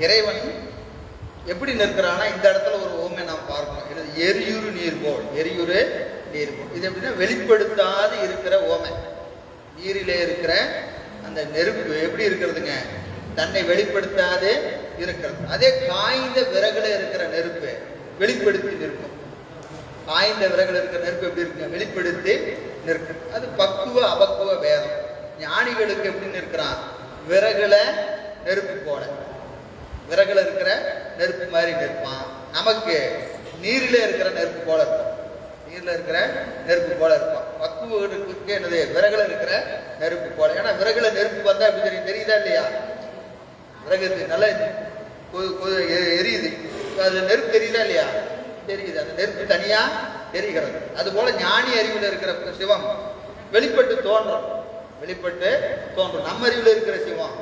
இறைவன் எப்படி நிற்கிறான்னா இந்த இடத்துல ஒரு ஓமை நாம் பார்க்கணும். எரியுறு நீர் போல், எரியுறு நீர் போல். இது எப்படின்னா வெளிப்படுத்தாது இருக்கிற ஓமை. நீரிலே இருக்கிற அந்த நெருப்பு எப்படி இருக்கிறதுங்க? தன்னை வெளிப்படுத்தாது இருக்கிறது. அதே காய்ந்த விறகுல இருக்கிற நெருப்பு வெளிப்படுத்தி நிற்கும். காய்ந்த விறகுல இருக்கிற நெருப்பு எப்படி இருக்குங்க? வெளிப்படுத்தி நிற்கும். அது பக்குவ அபக்குவ பேதம். ஞானிகளுக்கு எப்படி நிற்கிறான்? விறகுல நெருப்பு போல, விறகுல இருக்கிற நெருப்பு மாதிரி நிற்பான். நமக்கு நீரில இருக்கிற நெருப்பு போல இருக்கும். நீர்ல இருக்கிற நெருப்பு போல இருப்பான். பக்குவர்களுக்கு என்னது? விறகுல இருக்கிற நெருப்பு போல. ஏன்னா விறகுல நெருப்பு வந்தா எப்படி தெரியும்? தெரியுதா இல்லையா? விறகு நல்லா எரியுது, அதுல நெருப்பு தெரியுதா இல்லையா? தெரியுது. அந்த நெருப்பு தனியா எரிகிறது. அது போல ஞானி அறிவில் இருக்கிற சிவம் வெளிப்பட்டு தோன்றும், வெளிப்பட்டு தோன்றும். நம்ம அறிவில் இருக்கிற சிவம்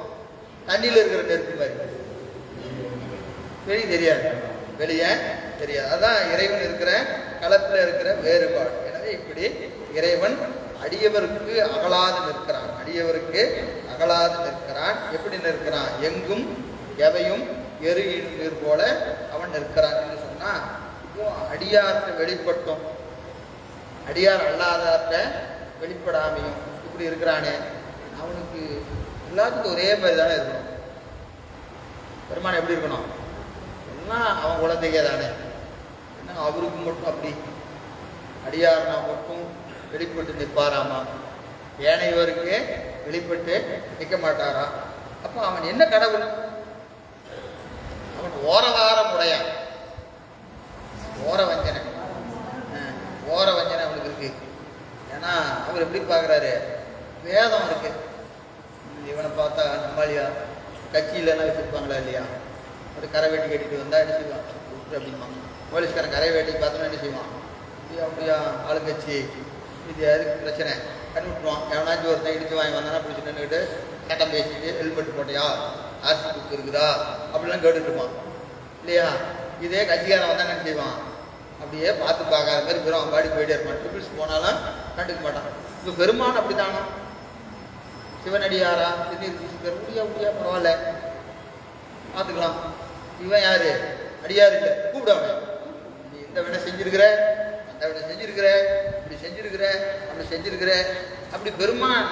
தண்ணியில் இருக்கிற நெருப்பு மாதிரி வெளியே தெரியாது, வெளியே தெரியாது. அதான் இறைவன் இருக்கிற களத்தில் இருக்கிற வேறுபாடு. எனவே இப்படி இறைவன் அடியவருக்கு அகலாது நிற்கிறான், அடியவருக்கு அகலாது நிற்கிறான். எப்படி நிற்கிறான்? எங்கும் எவையும் எரியின் நீர் போல அவன் நிற்கிறான் என்று சொன்னா, இப்போ அடியார்கிட்ட வெளிப்பட்டோம், அடியார் அல்லாதார்கிட்ட வெளிப்படாமையும் இப்படி இருக்கிறானே, அவனுக்கு எல்லாத்துக்கும் ஒரே மாதிரி தானே இருக்கணும். பெருமான் எப்படி இருக்கணும்? எல்லாம் அவன் குழந்தைங்க தானே. என்ன அவருக்கு மட்டும் அப்படி அடியார்னா மட்டும் வெளிப்பட்டு நிற்பாராமா, ஏனையவருக்கு வெளிப்பட்டு நிற்க மாட்டாரா? அப்போ அவன் என்ன கடவுள்? அவன் ஓரவாரம் உடையான், ஓர வஞ்சனை, ஓர வஞ்சனை அவனுக்கு இருக்கு. ஏன்னா அவர் எப்படி பார்க்குறாரு? வேதம் இருக்கு. இவனை பார்த்தா நம்மளியா கட்சியிலலாம் வச்சுருப்பாங்களா இல்லையா? ஒரு கரை வேட்டி கட்டிட்டு வந்தால் என்ன செய்வான்? விட்டு அப்படிமா. போலீஸ்காரன் கரை வேட்டி பார்த்தோன்னா என்ன செய்வான்? அப்படியா ஆளுங்கட்சி இது அதுக்கு பிரச்சனை கண்ணு விட்டுருவான். எவனாச்சும் ஒருத்தன் இடிச்சு வாங்கி வந்தானா பிடிச்சி நின்றுக்கிட்டு சட்டம் பேசிட்டு ஹெல்மெட் போட்டியா, ஆர்சி புக் இருக்குதா அப்படிலாம் கேட்டுட்டுருப்பான் இல்லையா? இதே கட்சிக்காரன் வந்தால் என்ன செய்வான்? அப்படியே பார்த்து பார்க்காத மாதிரி பெரும் அவன் பாடி போயிட்டே இருப்பான். ட்ரிபிள்ஸ் போனாலும் கண்டுக்க மாட்டான். இப்போ பெருமான் அப்படி தானோ? சிவனடியாரா திடீர் முடியா முடியா பரவாயில்ல பார்த்துக்கலாம். இவன் யாரு? அடியார் இல்லை, கூப்பிடாம நீ இந்த வேணை செஞ்சிருக்கிற, அந்த வேணை செஞ்சிருக்கிற, இப்படி செஞ்சிருக்கிற, அப்படி செஞ்சிருக்கிற. அப்படி பெருமான்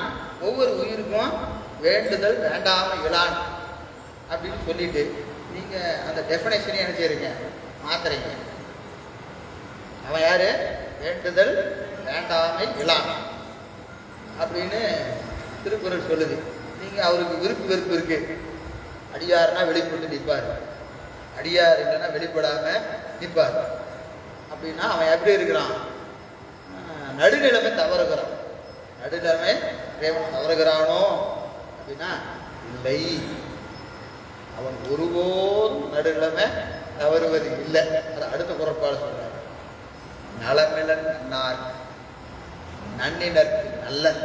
ஒவ்வொரு உயிருக்கும் வேண்டுதல் வேண்டாம இலான் அப்படின்னு சொல்லிட்டு நீங்கள் அந்த டெஃபினேஷனே என்ன செய்றீங்க? மாத்துறீங்க. அவன் யாரு? வேண்டுதல் வேண்டாமை இலான் அப்படின்னு திருக்குறள் சொல்லுது. நீங்கள் அவருக்கு விருப்பு வெறுப்பு இருக்கு. அடியார்னா வெளிப்பட்டு நிற்பார், அடியார் இல்லைன்னா வெளிப்படாம நிற்பார். அப்படின்னா அவன் எப்படி இருக்கிறான்? நடுநிலைமை தவறுகிறான். நடுநிலைமை இறைவன் தவறுகிறானோ அப்படின்னா இல்லை, அவன் ஒருபோதும் நடுநிலைமை தவறுவது இல்லை. அது அடுத்த குறப்பாடு சொல்றார். நலமிலன் நன்னார் நன்னினருக்கு நல்லன்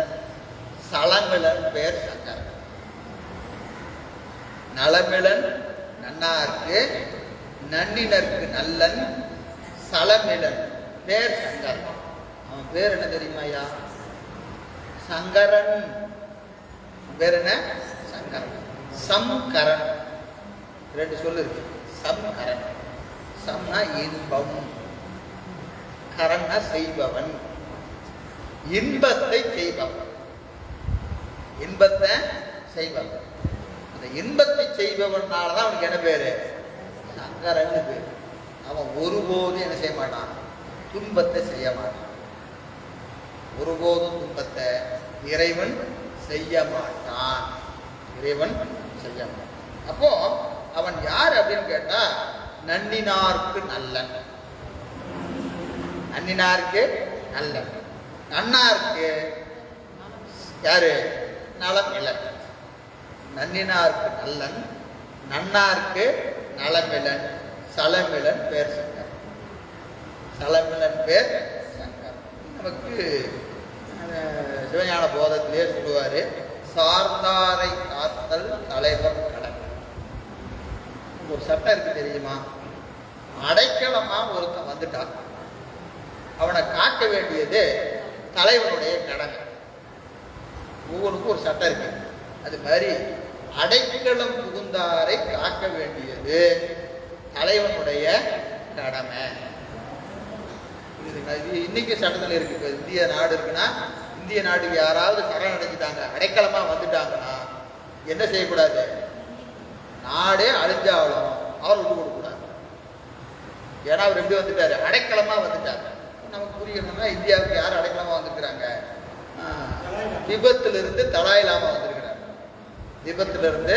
சலமிலன் பெயர் சங்கரன். நலமிலன் நன்னார்க்கு நன்னினருக்கு நல்லன் சலமிலன் பேர் சங்கரன். அவன் பேர் என்ன தெரியுமாயா? சங்கரன். பேர் என்ன? சங்கரன். சம்கரன். ரெண்டு சொல்லு இருக்கு. சம்கரன். சம்னா இன்பம், கரன்னா செய்பவன், இன்பத்தை செய்பவன், இன்பத்தை செய்பவன். அந்த இன்பத்தை செய்பவனாலதான் அவனுக்கு என்ன பேரு? சங்கரன்னு பேரு. அவன் ஒருபோதும் என்ன செய்ய மாட்டான்? துன்பத்தை செய்ய மாட்டான். ஒருபோதும் துன்பத்தை இறைவன் செய்ய மாட்டான். இறைவன் செய்ய மாட்டான். அப்போ அவன் யார் அப்படின்னு கேட்டா நன்னினார்க்கு நல்லன். நன்னினார்க்கு நல்லன். நன்னார்க்கு யாரு? நலமிலன். நன்னினார்க்கு நல்லன், நன்னார்க்கு நலமிலன், சலமிலன் பேர் சங்கர். சலமிலன் பேர் சங்கர். நமக்கு சிவஞான போதத்திலே சொல்லுவாரு, சார்ந்தாரை காத்தல் தலைவர் கடமை. ஒரு சட்டம் இருக்கு தெரியுமா? அடைக்கலமா ஒருத்தன் வந்துட்டான், அவனை காக்க வேண்டியது தலைவனுடைய கடமை. ஒவ்வொருக்கும் ஒரு சட்டம் இருக்கு. அது மாதிரி அடைக்கலம் புகுந்தாரை காக்க வேண்டியது தலைவனுடைய கடமை. இன்னைக்கு சட்டத்தில் இருக்கு. இப்போ இந்திய நாடு இருக்குன்னா, இந்திய நாட்டுக்கு யாராவது சரணடைஞ்சிட்டாங்க, அடைக்கலமா வந்துட்டாங்கன்னா என்ன செய்யக்கூடாது? நாடே அழிஞ்சாலும் அவர் விட்டு கொடுக்கூடாது. ஏன்னா அவர் எப்படி வந்துட்டாரு? அடைக்கலமா வந்துட்டாரு. நமக்கு புரியணும்னா இந்தியாவுக்கு யார் அடைக்கலமா வந்துருக்கிறாங்க? திபத்திலிருந்து தலாயிலாம வந்திருக்கிறார். திபத்திலிருந்து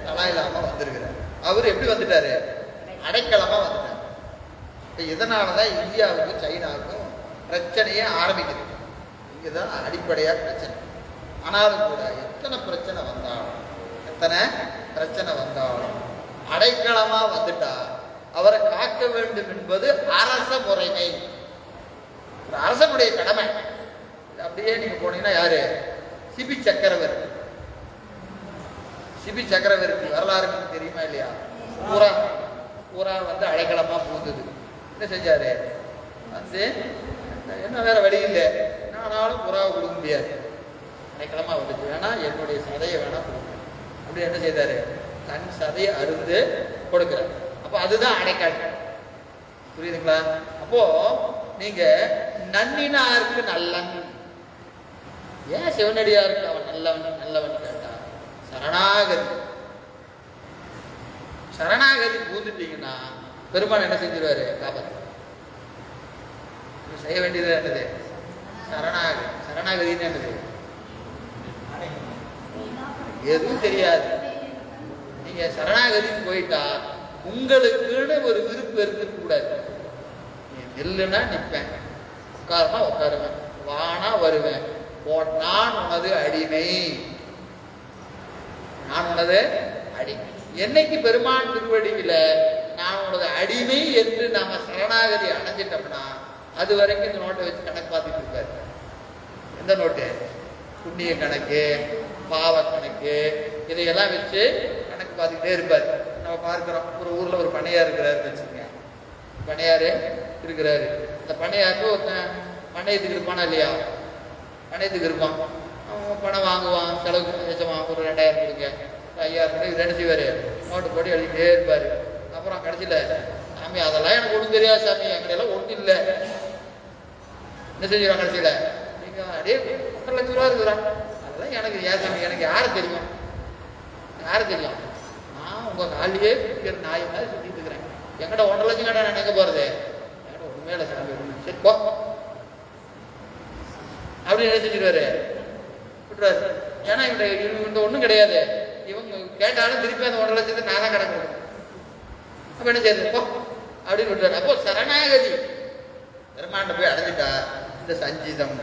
தலாயிலாம வந்திருக்கிறார். அவர் எப்படி வந்துட்டாரு? அடைக்கலமா வந்துட்டார். இப்போ இதனாலதான் இந்தியாவுக்கும் சைனாவுக்கும் பிரச்சனையே ஆரம்பிக்குது. இங்கதான் அடிப்படையா பிரச்சனை. ஆனாலும் கூட எத்தனை பிரச்சனை வந்தாலும் அடைக்கலமா வந்துட்டா அவரை காக்க வேண்டும் என்பது அரச முறைமை, அரசனுடைய கடமை. அப்படியே நீங்க போனீங்கன்னா யாரு? சிபி சக்கரவர்த்தி வரலாறு தெரியுமா இல்லையா? பூரா வந்து அடைக்கலமா பூந்தது. என்ன செஞ்சாரு? வந்து என்ன வேற வழி இல்லை, ஆனாலும் புறாவை கொடுக்க முடியாது, அடைக்கலமா வந்துச்சு, வேணா என்னுடைய சதையை வேணா கொடுக்க. அப்படி என்ன செய்தாரு? தன் சதையை அருந்து கொடுக்கிறார். அப்போ அதுதான் அடைக்கலம். புரியுதுங்களா? அப்போ நீங்க நன்னினாருக்கு நல்லன், ஏன் சிவனடியாருக்கு அவன் நல்லவன் கேட்டா சரணாகதி பூந்துட்டீங்கன்னா பெருமான் என்ன செஞ்சிருவாரு? காப்பாற்று. செய்ய வேண்டியது என்னது? சரணாகதின்னு என்னது? எதுவும் தெரியாது. நீங்க சரணாகதின்னு போயிட்டா உங்களுக்குன்னு ஒரு விருப்பம் இருக்க கூடாது. நில்லுன்னா நிற்பேன், உட்காருனா உட்காருவேன், வானா வருவேன், நான் உனது அடிமை. என்னைக்கு பெருமான் திருவடியில நான் உனது அடிமை என்று நாம சரணாகதி அடைஞ்சிட்டோம்னா அது வரைக்கும் இந்த நோட்டை வச்சு கணக்கு பார்த்துட்டு இருப்பாரு. எந்த நோட்டு? புண்ணிய கணக்கு, பாவ கணக்கு, இதையெல்லாம் வச்சு கணக்கு பார்த்துக்கிட்டே இருப்பார். நம்ம பார்க்கிறோம், ஒரு ஊர்ல ஒரு பண்ணையார் இருக்கிறாருன்னு வச்சுக்கோங்க. பண்ணையாரு இருக்கிறாரு. அந்த பண்ணையாருக்கு ஒருத்தன் பண்ணையத்துக்கு இருப்பானா இல்லையா? பண்ணையத்துக்கு இருப்பான். அவன் பணம் வாங்குவான், செலவுக்கு வச்சவான், ஒரு 2000 கொடுங்க, 5000 இது என்ன செய்வாரு? நோட்டு போட்டு எழுதிட்டே இருப்பாரு. அப்புறம் கடைசியில, சாமி அதெல்லாம் எனக்கு ஒன்றும் தெரியாது சாமி, எங்கடையெல்லாம் ஒன்றும் இல்லை. என்ன செஞ்சிடும் கடைசியில? நீங்க அப்படியே 1.5 லட்சம் ரூபா இருக்கிறான், அதெல்லாம் எனக்கு ஏன் சாமி, எனக்கு யாரு தெரியும்? நான் உங்க காலியே நாய் மாதிரி சுத்திட்டு இருக்கிறேன், என்கிட்ட 1.5 லட்சம் கேட்டா நான் எங்க போறது? என்கிட்ட ஒண்ணுமே இல்லை சாமி, சரி போ அப்படின்னு என்ன செஞ்சிருவாரு? விட்டுருவாரு. ஏன்னா இவங்க ஒன்றும் கிடையாது, இவங்க கேட்டாலும் திருப்பி அந்த 1.5 லட்சத்தை நான் தான் கணக்கு கொடுக்கணும். அப்ப என்ன செய்யுது? போ அப்படின்னு விட்டுறாரு. அப்போ சரணாகதி பெருமாண்ட போய் அடைஞ்சிட்டா இந்த சஞ்சீதம்,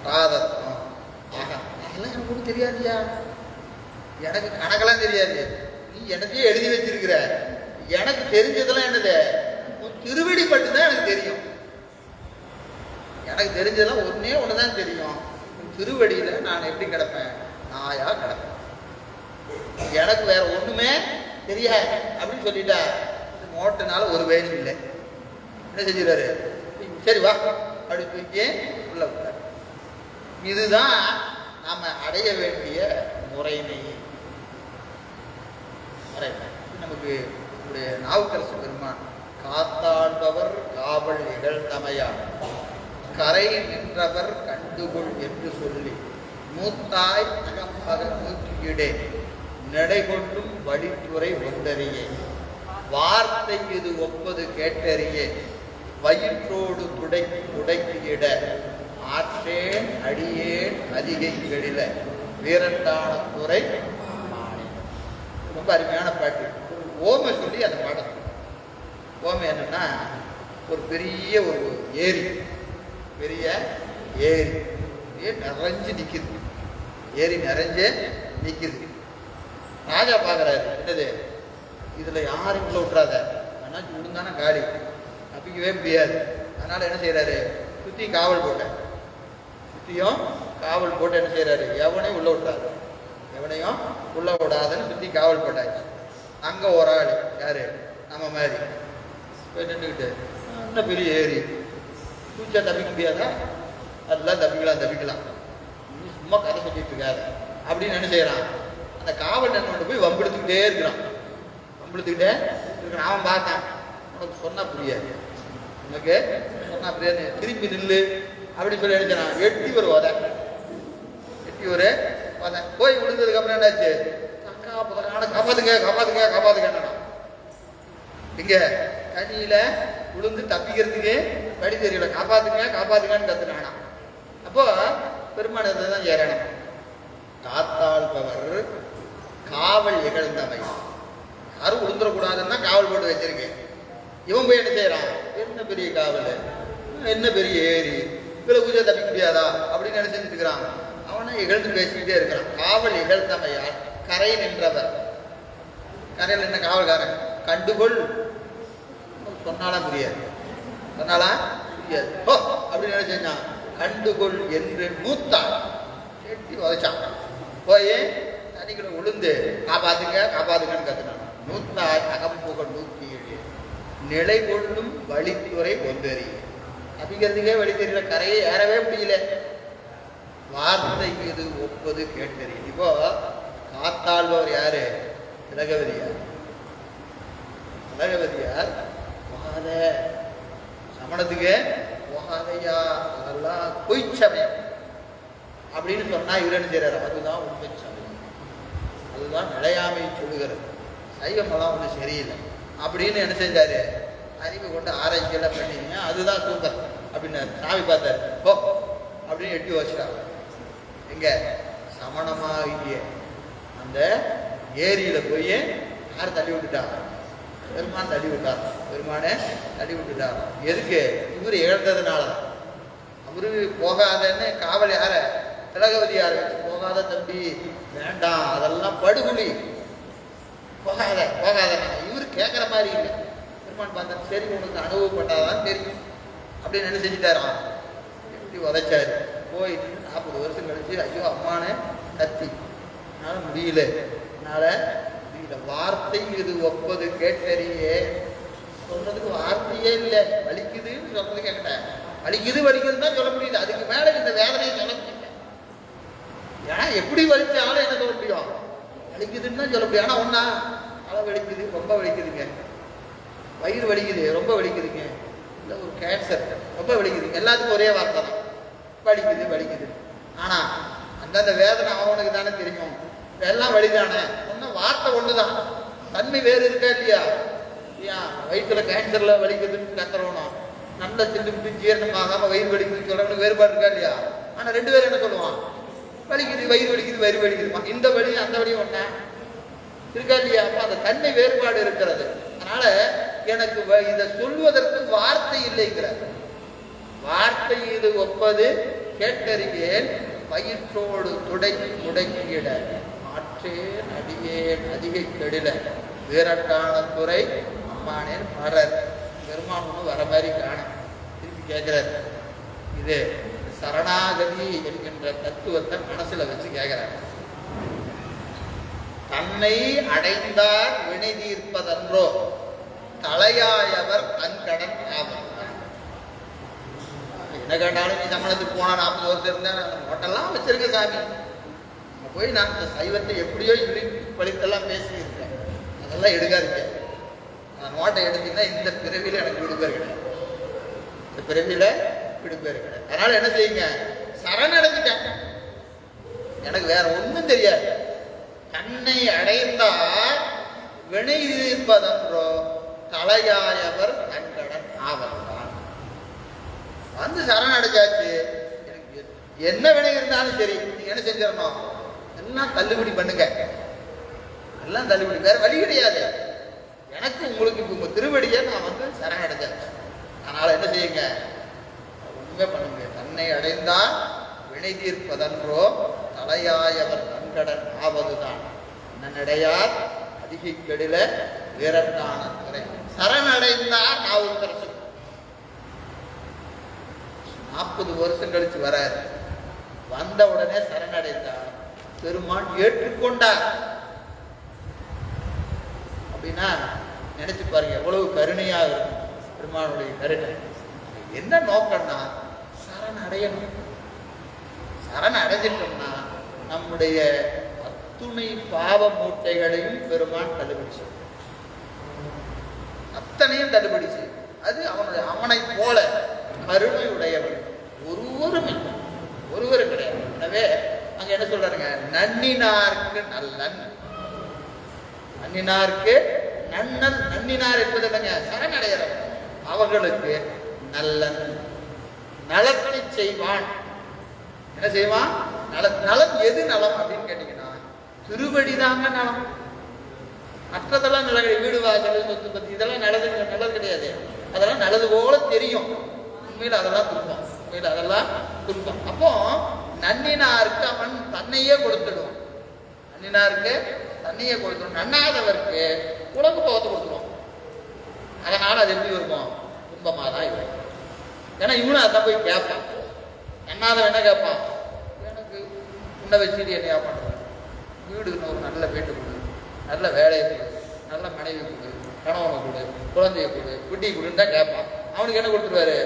ராதத்வம், அதெல்லாம் எனக்கு ஒன்றும் தெரியாதுயா, எனக்கு கணக்கெல்லாம் தெரியாது, நீ எனக்கே எழுதி வச்சிருக்கிற, எனக்கு தெரிஞ்சதெல்லாம் என்னது? திருவடி மட்டும்தான் எனக்கு தெரியும். எனக்கு தெரிஞ்சதெல்லாம் ஒண்ணுதான் தெரியும். திருவடியில நான் எப்படி கிடப்பேன்? நாயா கிடப்பேன், எனக்கு வேற ஒண்ணுமே தெரியாது அப்படின்னு சொல்லிட்டா மோட்டனால ஒரு வேணும் இல்லை. என்ன செஞ்சிடாரு? சரி வா அப்படி தூக்கி உள்ள விட்டார். இதுதான் நாம அடைய வேண்டிய முறைமை. நமக்கு நம்முடைய நாவுக்கரசு பெருமான் காத்தாழ்பவர் காவல் இகழ்ந்தமையார் கரை நின்றவர் கண்டுகொள் என்று சொல்லி மூத்தாய் அகம்பகல் நூற்றியிடே நடைகொண்டும் வழித்துறை ஒன்றறியே வார்த்தை இது ஒப்பது கேட்டறியே வயிற்றோடு துடைக்கிட ஆற்றேன் அடியேன் அதிகைகளில வீரண்டான துறை. ரொம்ப அருமையான பாட்டு. ஓமை சொல்லி அந்த பாடம். ஓமை என்னன்னா, ஒரு பெரிய ஒரு ஏரி நிறைஞ்சு நிற்குது. ஏரி நிறைஞ்சு நிற்குது. ராஜா பார்க்குறாரு, என்னது இதுல யாரும் உள்ள விட்டுறாத, ஆனா உடுந்தான காடி தப்பிக்கவே முடியாது. அதனால என்ன செய்யறாரு? சுத்தியும் காவல் போட்டு என்ன செய்யறாரு? எவனையும் உள்ள விட்டுறாரு, எவனையும் உள்ள விடாதுன்னு சுத்தி காவல் போட்டாச்சு. அங்க ஒரு ஆள், யாரு? நம்ம மாதிரி போய் நின்றுக்கிட்டு, இன்னும் பெரிய ஏரி பூச்சா தப்பிக்க முடியாதா? அதெல்லாம் தப்பிக்கலாம், சும்மா கதை சொல்லிட்டு இருக்காரு அப்படின்னு என்ன செய்யறான்? அந்த காவல் நண்பன் போய் வம்பெடுத்துக்கிட்டே இருக்கிறான். விழுத்துக்கிட்டே இருக்கிறான். அவன் பார்த்தான், உனக்கு சொன்னா புரியாது, உனக்கு சொன்னா புரியாது, திரும்பி நில்லு அப்படின்னு சொல்லி நினைச்சான். எட்டி ஒரு உதை போய் விழுந்ததுக்கு அப்புறம் என்னாச்சு, காப்பாத்துங்க காப்பாத்துங்க காப்பாத்துங்க. இங்க தண்ணியில விழுந்து தப்பிக்கிறதுக்கு வழி தெரியல, காப்பாத்துங்க காப்பாத்துங்கன்னு கத்துனானா. அப்போ பெருமாள் தான் ஏறணும். காத்தாழ்பவர் காவல் இகழ்ந்தவை, யாரும் விழுந்துடக்கூடாதுன்னா காவல் போட்டு வச்சிருக்கேன். இவன் போய் என்ன செய்யறான், என்ன பெரிய காவல், என்ன பெரிய ஏரி, இவ்வளவு பூஜை தப்பிக்க முடியாதா அப்படின்னு என்ன செஞ்சுட்டு இருக்கிறான். அவனை இகழ்ந்து பேசிக்கிட்டே இருக்கிறான். காவல் இகழ்ந்தவையார் கரை நின்றவர். கரையில் என்ன காவல்காரன், கண்டுகொள் சொன்னாலாம் புரியாது, சொன்னாலாம் புரியாது ஓ அப்படின்னு என்ன செஞ்சான், கண்டுகொள் என்று நூத்தான் கெட்டி உதைச்சான். போய் தண்ணிக்குள்ள விழுந்து காப்பாத்துங்க காப்பாத்துங்கன்னு கத்துனான். நூத்தாய் அகம்புக 107 நிலை கொள்ளும் வழித்துறை ஒன்றறி. அப்படிங்கிறதுக்கே வழி தெரியல, கரையை ஏறவே முடியல. வார்த்தை மீது ஒப்பது கேட்டறி. இப்போ காத்தாழ்பவர் யாரு, திலகவதியார். திலகவதியார் போகாத சமணத்துக்கு போகாதையா, அதெல்லாம் பொய் சமயம் அப்படின்னு சொன்னா இவர் என்ன செய்யறாரு, அதுதான் உண்மை சமயம், அதுதான் நிலையாமை சொல்லுகிறது, சைவமெல்லாம் ஒன்றும் சரியில்லை அப்படின்னு என்ன செஞ்சாரு, அறிவு கொண்டு ஆராய்ச்சியெல்லாம் பண்ணிங்க, அதுதான் சூப்பர் அப்படின்னாரு. சாமி பார்த்தாரு, ஓ அப்படின்னு எட்டி வச்சுட்டாங்க. எங்க சமணமாகிய அந்த ஏரியில போய் யார் தள்ளி விட்டுட்டாங்க, பெருமான் தள்ளி விட்டார். பெருமானை தள்ளி விட்டுட்டார். எதுக்கு, இவரு இழந்ததுனால. அவரு போகாதன்னு காவல் யார, திலகவதி யார வச்சு, போகாத தம்பி வேண்டாம், அதெல்லாம் படுகொலி, போகாத போகாத. இவரு கேட்குற மாதிரி இல்லை. பெருமான் பார்த்தா சரி உனக்கு அனுபவப்பட்டாதான் தெரியும் அப்படின்னு என்ன செஞ்சுட்டாரான், எப்படி உதைச்சாரு. போய் 40 வருஷம் கழிச்சு ஐயோ அம்மானே கத்தி, என்னால முடியல, என்னால முடியல. வார்த்தை இது ஒப்பது கேட்டறியே, சொல்றதுக்கு வார்த்தையே இல்லை. வலிக்குதுன்னு சொல்றதுக்கு என்கிட்ட வலிக்குது வலிக்குதுன்னு தான் சொல்ல முடியுது, அதுக்கு மேல இந்த வேதனையை சொல்ல முடியல. ஏன்னா எப்படி வலிச்சாலும் என்ன சொல்ல முடியும், வலிக்குதுன்னு தான் சொல்ல முடியும். ஆனா ஒன்னா தலை வலிக்குது, ரொம்ப வலிக்குதுங்க, வயிறு வலிக்குது, ரொம்ப வலிக்குதுங்க, இல்லை ஒரு கேன்சர் ரொம்ப வலிக்குதுங்க, எல்லாத்துக்கும் ஒரே வார்த்தை தான், வலிக்குது வலிக்குது. ஆனா அந்தந்த வேதனை அவனுக்கு தானே தெரியும், எல்லாம் வலிதானே. ஒன்னும் வார்த்தை ஒண்ணுதான், தன்மை வேறு இருக்கா இல்லையா. ஏன் வயிற்றுல கேன்சர்ல வலிக்குதுன்னு கத்துறவனா, நல்ல திண்டு ஜீரணம் ஆகாம வயிறு வலிக்குதுன்னு சொல்றவனுக்கு வேறுபாடு இருக்கா இல்லையா. ஆனா 2 பேரும் என்ன சொல்லுவான், வலிக்குது வயிறு வலிக்குது வயிறு வலிக்குதுமா, இந்த வலி அந்த வலியும் ஒண்ணா இருக்கா இல்லையா. அப்ப அந்த தன்மை வேறுபாடு இருக்கிறது. அதனால எனக்கு இதை சொல்வதற்கு வார்த்தை இல்லைங்கிறார். வார்த்தை இது ஒப்பது கேட்டறிவேன், பயிற்றோடு துடைக்கு முடக்கிட ஆற்றேன் அடியேன் அதிகை கெடில வீரட்டான துறை அம்மானேன் மரர். பெருமான் ஒன்று வர மாதிரி காணும். திருப்பி கேட்கிறார், இது சரணாகதி என்கின்ற தத்துவத்தை மனசுல வச்சு கேட்கிறார். தன்னை அடைந்தார் வினை தீர்ப்பதன்றோ தலையாயவர் தன்கடன் ஆவர். என்ன கேட்டாலும் நீ சமணத்துக்கு போனா 40 வருஷம் இருந்தேன், நோட்டெல்லாம் வச்சிருக்க சாமி, போய் நான் இந்த சைவத்தை எப்படியோ பழித்தெல்லாம் பேசியிருக்கேன், அதெல்லாம் எடுக்காதீங்க. அந்த நோட்டை எடுத்தீங்கன்னா இந்த பிறவியில எனக்கு விடுபேர் கிடையாது, இந்த பிறவியில விடுபேர் கிடையாது. அதனால என்ன செய்யுங்க, சரணடைஞ்சிட்டேன், எனக்கு வேற ஒன்றும் தெரியாது. தன்னை அடைந்தால் வினை தீர்ப்பதன்றோ தலையாயவர் தன்கடன் ஆவர்தான். வந்து சரணடைஞ்சாச்சு, எனக்கு என்ன வினை இருந்தாலும் சரி, நீங்க என்ன செஞ்சிடணும், எல்லாம் தள்ளுபடி பண்ணுங்க, எல்லாம் தள்ளுபடி, வேற வழி கிடையாது. எனக்கு உங்களுக்கு இப்போ உங்க திருவடியை நான் வந்து சரணடைஞ்சாச்சு. அதனால என்ன செய்யுங்க, ஒண்ணுமே பண்ணுங்க. தன்னை அடைந்தால் வினை தீர்ப்பதன்றோ தலையாயவர் தன்கடன் ஆவதுதான். நன்னடையார் அதிகை கெடில வீரட்டான துறை. சரணடைந்தார் நாவுக்கரசு 40 வருஷம் கழிச்சு வராரு. வந்த உடனே சரணடைந்தார், பெருமான் ஏற்றுக்கொண்டார். அப்படின்னா நினைச்சு பாருங்க எவ்வளவு கருணையா இருக்கும் பெருமானுடைய கருணை. என்ன நோக்கம்னா சரணடையணும். சரண அடைஞ்சிட்டோம்னா நம்முடைய அத்துணை பாவ மூட்டைகளையும் பெருமான் தள்ளுபடி சொல்லும். அத்தனையும் தள்ளுபடி செய்யும். அது அவனை போல கருணை உடையவன் ஒருவரும் இல்லை, ஒருவரும் கிடையாது. எனவே அங்க என்ன சொல்றாருங்க, நன்னினார்க்கு நல்லன். நன்னினார்க்கு நன்னல். நன்னினார் என்பது இல்லைங்க, சரணடைகிறவன். அவர்களுக்கு நல்லன், நலத்தை செய்வான். என்ன செய்வான்? நலம். எது நலம் அப்படின்னு கேட்டீங்கன்னா திருவடிதாங்க நலம். மற்றதெல்லாம் நல்ல, வீடு வாசல் சொத்து பத்தி இதெல்லாம் நல்லது கிடையாது. அதெல்லாம் நல்லது போல தெரியும், உண்மையில் அதெல்லாம் துன்பம். உண்மையில் அதெல்லாம் துன்பம். அப்போ நன்னினாருக்கு அவன் தன்னையே கொடுத்துடுவான். நன்னினாருக்கு தன்னையே கொடுத்துடும். நன்னாதவருக்கு உலக போகத்தை கொடுத்துருவான். அதனால அது எப்படி இருக்கும்? துன்பமாக தான் இருக்கும். ஏன்னா இவனும் அதான் போய் கேட்பான். நன்னாதவன் என்ன கேட்பான்? எனக்கு உன்னை வச்சுட்டு என்னையா பண்ணுறேன், வீடுன்னு ஒரு நல்ல வீட்டு கொடு, நல்ல வேலையை கொடு, நல்ல மனைவி கொடு, கணவனை கொடு, குழந்தைய கொடு, குட்டி கொடுன்னு தான் கேட்பான். அவனுக்கு என்ன கொடுத்துருவாரு?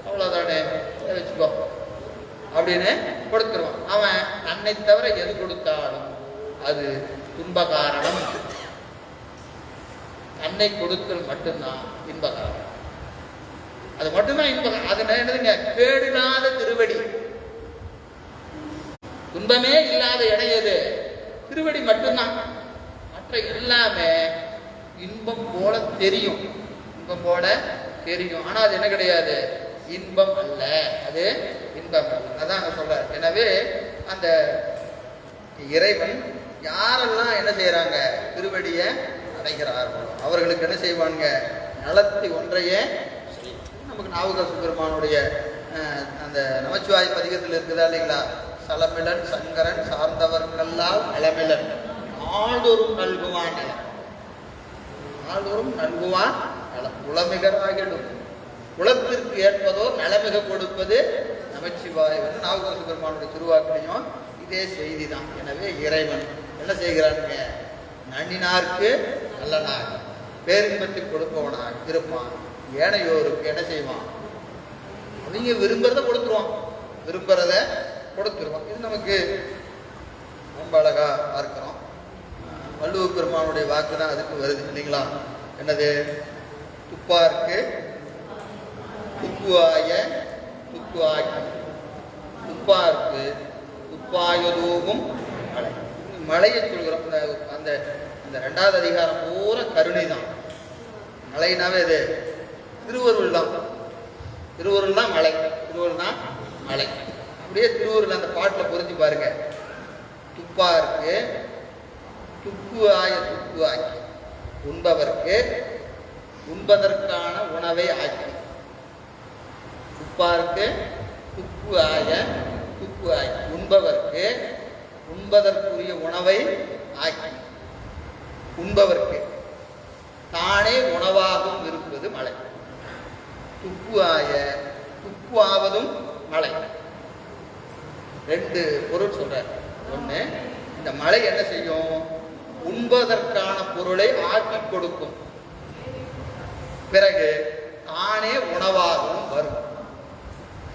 அவ்வளோதானே, வச்சுக்கோ அப்படின்னு கொடுத்துருவான். அவன் தன்னை தவிர எது கொடுத்தாலும் அது துன்ப காரணம். தன்னை கொடுத்தல் மட்டும்தான் இன்ப காரணம். அது மட்டும்தான் இன்பம். அது என்னதுங்க? கேடில்லாத திருவடி. துன்பமே இல்லாத இடம் எது? திருவடி மட்டும்தான். மற்ற எல்லாமே இன்பம் போல தெரியும், இன்பம் போல தெரியும். ஆனா அது என்ன கிடையாது? இன்பம் அல்ல, அது இன்பம் அல்ல. அதான் அங்க சொல்றாரு. எனவே அந்த இறைவன் யாரெல்லாம் என்ன செய்யறாங்க? திருவடியை அடைகிறார்கள் அவர்களுக்கு என்ன செய்வாங்க? நலத்தை ஒன்றையே. நமக்கு நாவுக்கரசு பெருமானுடைய அந்த நமச்சிவாய பதிகத்தில் இருக்குதா இல்லைங்களா? சலமிலன் சங்கரன் சார்ந்தவர்களெல்லாம் நலமிலன் நாள்தோறும் நல்குவான் நலம். நாள்தோறும் நல்குவான் நலம். உளமிகராகிடும் குலத்திற்கு ஏற்பதோ நலமிக கொடுப்பது நமச்சிவாய். நாவுக்கரசு பெருமானுடைய திருவாக்கிலையும் இதே செய்தி தான். எனவே இறைவன் என்ன செய்கிறானுங்க? நன்னினார்க்கு நல்லனாக பேரின்பத்தை கொடுப்பவனாக இருப்பான். ஏனையோருக்கு என்ன செய்வான்? அவங்க விரும்புறத கொடுத்துருவான், விரும்புறத கொடுத்துருவான். இது நமக்கு ரொம்ப அழகா பார்க்கிறோம். வள்ளுவர் பெருமானுடைய வாக்கு தான் அதுக்கு வருது இல்லைங்களா? என்னது? துப்பார்க்கு துப்புவாய துப்புவாக்கி, துப்பார்க்கு துப்பாயதோகும் மழை. மழையை சொல்கிறோம். அந்த இந்த 2வது அதிகாரம் பூரா கருணை தான். மழைனாவே இது திருவருள் தான். திருவருள் தான் மழை, திருவருள் தான் மழை. அப்படியே திருவருள் அந்த பாட்டில் புரிஞ்சு பாருங்க. துப்பார்க்கு துப்புவாய துப்புவாக்கி, உண்பவர்க்கு உண்பதற்கான உணவை ஆக்கி. துப்பார்க்கு துப்புவாய துப்புவாக்கி, உண்பவர்க்கு உண்பதற்குரிய உணவை ஆக்கி. உண்பவர்க்கு தானே உணவாகவும் இருப்பது மழை. துப்புவாய துப்பு ஆவதும் மழை. 2 பொருள் சொல்றார். ஒண்ணு, இந்த மழை என்ன செய்யும்? உண்பதற்கான பொருளை ஆக்கி கொடுக்கும். பிறகு தானே உணவாகவும் வரும்.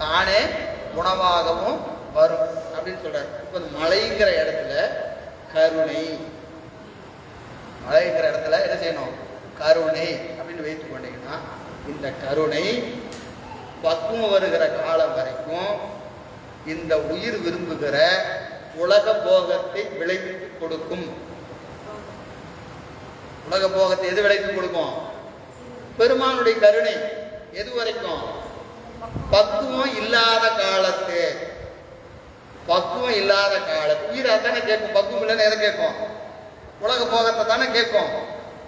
தானே உணவாகவும் வரும் அப்படின்னு சொல்றாரு. இப்ப மழைங்கிற இடத்துல கருணை, மழைங்கிற இடத்துல என்ன செய்யணும்? கருணை அப்படின்னு வைத்துக் கொண்டீங்கன்னா, இந்த கருணை பக்குவம் வருகிற காலம் வரைக்கும் இந்த உயிர் விரும்புகிற உலக போகத்தை விளைவித்து கொடுக்கும். உலக போகத்தை எது விளைவித்து கொடுக்கும்? பெருமானுடைய கருணை. எது வரைக்கும்? பக்குவம் இல்லாத காலத்து. பக்குவம் இல்லாத காலத்து உயிர் அதானே கேட்கும். பக்குவம் இல்லைன்னு எதை கேட்கும்? உலக போகத்தை தானே கேட்கும்.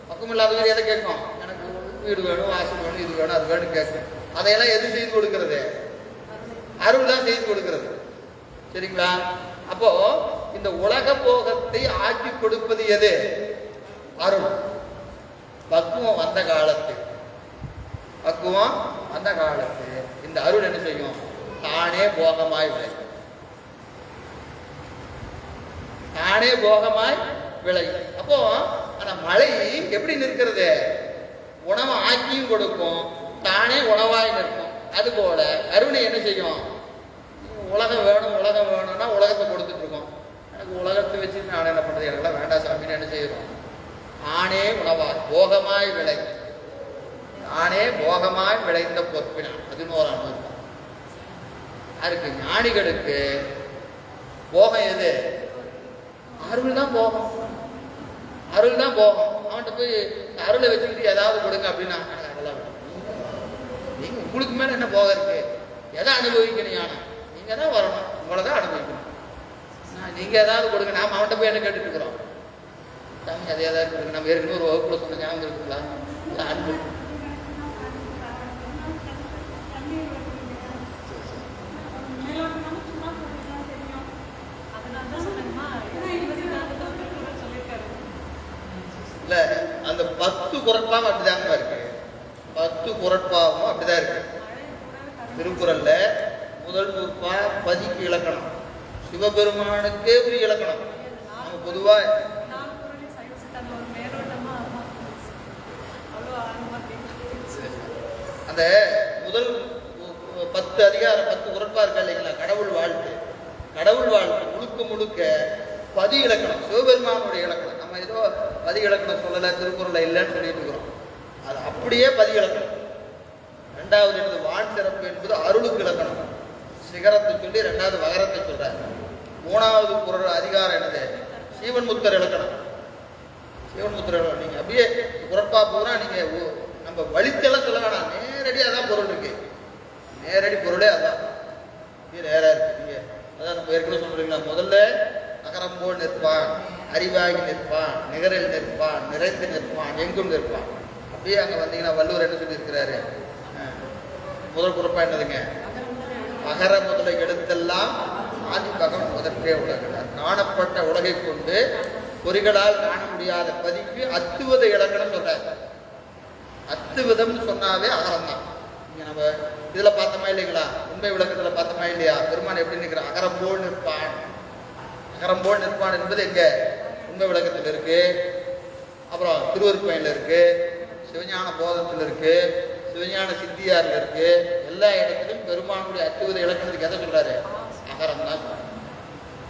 பக்குவம் இல்லாத உயிர் எதை கேட்கும்? எனக்கு வீடு வேணும், வாசல் வேணும், இது வேணும், அது வேணும் கேட்கும். அதையெல்லாம் எது செய்து கொடுக்கிறது? அருள் தான் செய்து கொடுக்கிறது. சரிங்களா? அப்போ இந்த உலக போகத்தை ஆக்கி கொடுப்பது எது? அருள். பக்குவம் வந்த காலத்து, பக்குவம் வந்த காலத்து இந்த அருள் என்ன செய்யும்? தானே போகமாய் விளையும். தானே போகமாய் விளையும். அப்போ அந்த மழை எப்படி நிற்கிறது? உணவை ஆக்கியும் கொடுக்கும், தானே உணவாய் நிற்கும். அதுபோல கருணை என்ன செய்யும்? உலகம் வேணும், உலகம் வேணும்னா உலகத்தை கொடுத்துட்டு இருக்கோம். எனக்கு உலகத்தை வச்சு நான் என்ன பண்றது? எனக்குலாம் வேண்டாம் சாமின்னு என்ன செய்யறோம்? தானே உணவாய் போகமாய் விளை. தானே போகமாய் விளைந்த பொற்பினான் 11ஆம் நூற்பால். யாருக்கு? ஞானிகளுக்கு போகம் எது? அருள் தான் போகம். அருள் தான் போகம். அவன்கிட்ட போய் அருளை வச்சுக்கிட்டு ஏதாவது கொடுங்க அப்படின்னா அதெல்லாம் நீங்க உங்களுக்கு மேல என்ன போகம் இருக்கு? எதை அனுபவிக்கணும்? ஞானம் நீங்க தான் வரணும், உங்களை தான் அனுபவிக்கணும். நீங்க ஏதாவது கொடுங்க. நாம அவன்கிட்ட போய் என்ன கேட்டுட்டு இருக்கிறோம்? சாமி அதை ஏதாவது கொடுங்க. நம்ம ஏற்கனவே ஒரு வகுப்புல சொன்ன ஞாபகம் இருக்குங்களா? அன்பு இல்ல. அந்த 10 குறட்பாவும் அப்படிதாங்க இருக்கு. 10 குறட்பாவும் அப்படிதான் இருக்கு. திருக்குறள்ல முதல் நூற்பா பதிக்கு இலக்கணம், சிவபெருமானுக்கே ஒரு இலக்கணம். நம்ம பொதுவா அந்த முதல் 10 அதிகாரம் 10 குறட்பா இருக்கா இல்லைங்களா? கடவுள் வாழ்த்து, கடவுள் வாழ்த்து முழுக்க முழுக்க பதி இலக்கணம், சிவபெருமானுடைய இலக்கணம். நம்ம ஏதோ பதி இலக்கணம் சொல்லலை, திருக்குறளை இல்லைன்னு சொல்லிட்டு இருக்கிறோம். அது அப்படியே பதி இலக்கணம். ரெண்டாவது எனது வான் சிறப்பு என்பது அருளுக்கு இலக்கணம், சிகரத்தை சொல்லி ரெண்டாவது வகரத்தை சொல்றாரு. மூணாவது குறள் அதிகாரம் என்னது? சீவன் முத்தர் இலக்கணம். சீவன் முத்தர் இலக்கணம். நீங்க அப்படியே குறப்பா பூரா நீங்க நம்ம வழித்தெல்லாம் சொல்ல வேணாம், நேரடியாக அதான் பொருள் இருக்கு. நேரடி பொருளே அதான், நேரா இருக்கு. நீங்க அதான் நம்ம ஏற்கனவே சொல்றீங்களா? முதல்ல அகரம்போல் நிற்பான், அறிவாகி நிற்பான், நிகரில் நிற்பான், நிறைந்து நிற்பான், எங்கும் நிற்பான். அப்படியே அங்கே வந்தீங்கன்னா வள்ளுவர் என்ன சொல்லியிருக்கிறாரு? முதல் குறப்பா என்னதுங்க? அகர முதல எழுத்தெல்லாம் ஆதி பகம் முதற்றே உலகிறார். காணப்பட்ட உலகை கொண்டு பொறிகளால் காண முடியாத பதிக்கு அத்துவத இலக்கணம் சொல்றாரு. அத்துவிதம்னு சொன்னாவே அகரம் தான். இங்க நம்ம இதுல பார்த்தோமா இல்லைங்களா? உண்மை விளக்கத்துல பார்த்தோமா இல்லையா? பெருமான் எப்படி நிற்கிற? அகரம்போல் நிற்பான். அகரம்போல் நிற்பான் என்பது எங்க? உண்மை விளக்கத்தில் இருக்கு, அப்புறம் திருவருட்பயன்ல இருக்கு, சிவஞான போதத்தில் இருக்கு, சிவஞான சித்தியார்ல இருக்கு. எல்லா இடத்திலும் பெருமானுடைய அத்துவித இலக்கணத்துக்கு எதை சொல்றாரு? அகரம் தான் சொல்றாரு.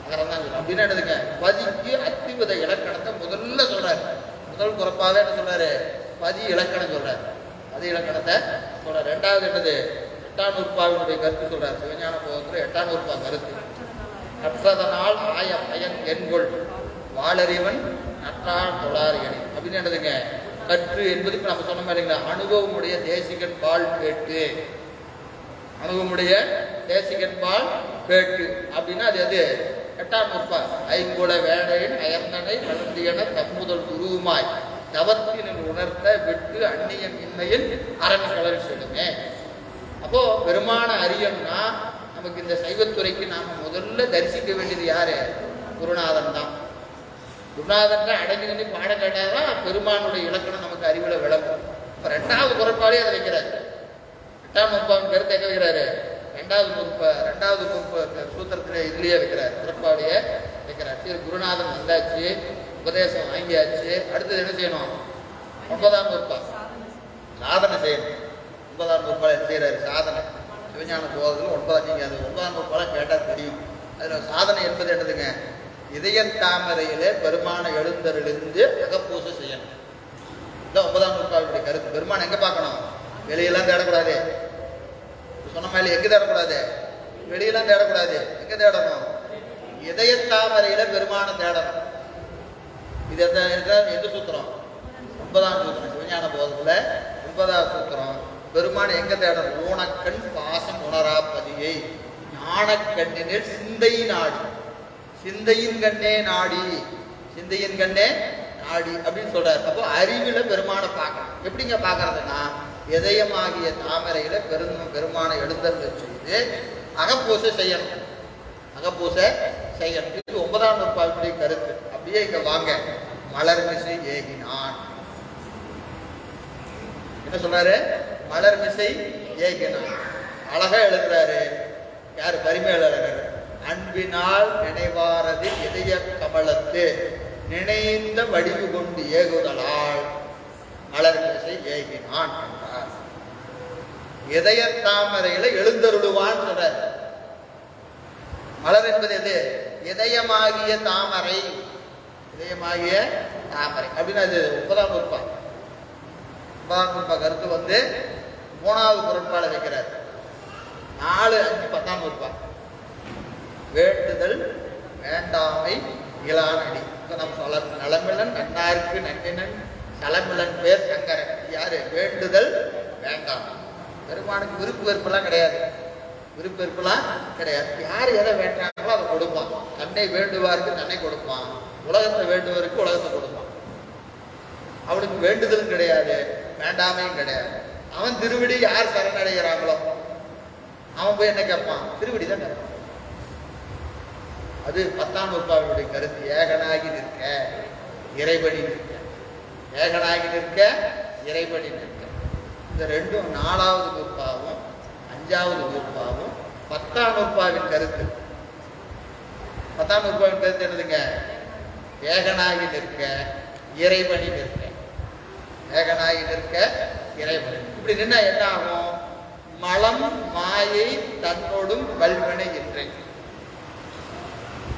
அகரம் தான் சொல்றாரு. அப்படின்னா என்னதுங்க? பதிக்கு அத்துவித இலக்கணத்தை முதல்ல சொல்றாரு. முதல் குறப்பாவே என்ன சொல்றாரு? பதி இலக்கணம் சொல்றாரு. பதி இலக்கணத்தை சொல்றாரு. ரெண்டாவது என்னது? 8ஆம் நூற்பாவினுடைய கருத்து சொல்றாரு. சிவஞான போதத்துல 8ஆம் நூற்பா கருத்து. கற்றதனால் ஆய பயன் எண்கொள் வாளறிவன் நற்றான் தொழார் எணி அப்படின்னு என்னதுங்க? கற்று என்பதுக்கு நம்ம சொன்ன இல்லைங்களா? அனுபவமுடைய தேசிகன் பால் கேட்டு, அனுபவமுடைய தேசிகன் பால் கேட்டு அப்படின்னா அது எது? 8ஆம் நூற்பா. ஐங்குல வேடையின் அயர்ந்தனை வளர்ந்தியன தம்முதல் துருவுமாய் தவத்தினில் உணர்த்த விட்டு அந்நியன் இன்னையின் அரண்களல் செல்லுமே. அப்போ பெருமான அறியணும்னா நமக்கு இந்த சைவத்துறைக்கு நாம முதல்ல தரிசிக்க வேண்டியது யாரு? குருநாதன் தான். குருநாதன் தான் அடங்கி நின்று பாடம் கேட்டாதான் பெருமானுடைய இலக்கணம் நமக்கு அறிவுல விளக்கும். இப்ப 2வது குறப்பாலே அதை வைக்கிறாரு. 8ஆம் நூற்பாவின் கருத்தை எங்க வைக்கிறாரு? 2வது சூத்திரத்துல இதுலயே வைக்கிறார். குறப்பாலேயே வைக்கிறார். சரி, குருநாதன் வந்தாச்சு, உபதேசம் வாங்கியாச்சு, அடுத்தது என்ன செய்யணும்? 9ஆம் நூற்பா சாதனை செய்யணும். 9ஆம் நூற்பால என்ன செய்யறாரு? சாதனை. சிவஞான போதத்துல 9ஆம், நீங்க அது 9ஆம் நூற்பால கேட்டா தெரியும். அதுல சாதனை என்பது என்னதுங்க? இதய தாமரையிலே பெருமான எழுந்தருளிருந்து அகப்பூசை செய்யணும். இதான் 9ஆம் நூற்பாவுடைய கருத்து. பெருமான் எங்க பார்க்கணும்? வெளியெல்லாம் தேடக்கூடாது. சொன்ன மாதிரி எங்க தேடக்கூடாது? வெளியெல்லாம் தேடக்கூடாது. எங்க தேடணும்? இதய தாமரையில பெருமான தேடணும். இது எந்த சூத்திரம்? 9ஆம் சூத்திரம். சிவஞான போதத்துல 9ஆம் சூத்திரம். பெருமான் எங்க தேடணும்? ஊனக்கண் பாசம் உணராப்பதியை ஞானக்கண்ணினில் சிந்தை நாடி, சிந்தையின் கண்ணே நாடி, சிந்தையின் கண்ணே நாடி அப்படின்னு சொல்றாரு. அப்போ அறிவில பெருமானை பார்க்கணும். எப்படிங்க பார்க்கறதுன்னா, இதயமாகிய தாமரையில பெருமானை எழுந்தருள செய்து அகப்பூசை செய்யணும். அகப்பூசை செய்யணும். இது 9ஆம் நூற்பாவுடைய கருத்து. அப்படியே இங்க வாங்க. மலர்மிசை ஏகினான். என்ன சொல்றாரு? மலர்மிசை ஏகினான். அழகா எழுதுறாரு. யாரு? பரிமேலழகர். அன்பினால் நினைவாரது இதய கமலத்து நினைந்த வடிவு கொண்டு ஏகுதலால் மலர்மிசை ஏகினான் என்றார். இதய தாமரையில எழுந்தருளுவான் சொல்றார். மலர் என்பது எது? இதயமாகிய தாமரை. இதயமாகிய தாமரை அப்படின்னா அது 9ஆம் நூற்பா. பத்தாம் நூற்பா கருத்து வந்து 3வது குறட்பால வைக்கிறார். 4, 5, 10ஆம் நூற்பா. வேண்டுதல் வேண்டாமை இலானடி. நம்ம சொல்ல நலமிலன் நன்னாருக்கு நன்னினன் சலமிலன் பேர் சங்கரன். யாரு? வேண்டுதல் வேண்டாமை. பெருமானுக்கு விருப்பு வெறுப்பெல்லாம் கிடையாது. விருப்பு வெறுப்பெல்லாம் கிடையாது. யார் எதை வேண்டாங்களோ அதை கொடுப்பான். தன்னை வேண்டுவாருக்கு தன்னை கொடுப்பான், உலகத்தை வேண்டுவருக்கு உலகத்தை கொடுப்பான். அவனுக்கு வேண்டுதலும் கிடையாது, வேண்டாமையும் கிடையாது. அவன் திருவடி யார் சரணடைகிறாங்களோ அவன் போய் என்ன கேட்பான்? திருவடி தான் கேட்பான். அது 10ஆம் நூற்பாவினுடைய கருத்து. ஏகனாகி நிற்க இறைவடி நிற்க, ஏகனாகி நிற்க இறைவடி நிற்க. இந்த ரெண்டும் 4வது நூற்பாவும் 5வது நூற்பாவும் 10ஆம் நூற்பாவின் கருத்து. 10ஆம் நூற்பாவின் கருத்து என்னதுங்க? ஏகனாகி நிற்க இறைவடி நிற்க, ஏகனாகி நிற்க இறைவடி. இப்படி நின்னா என்ன ஆகும்? மலம் மாயை தன்னோடும் வல்வினை என்றேன்.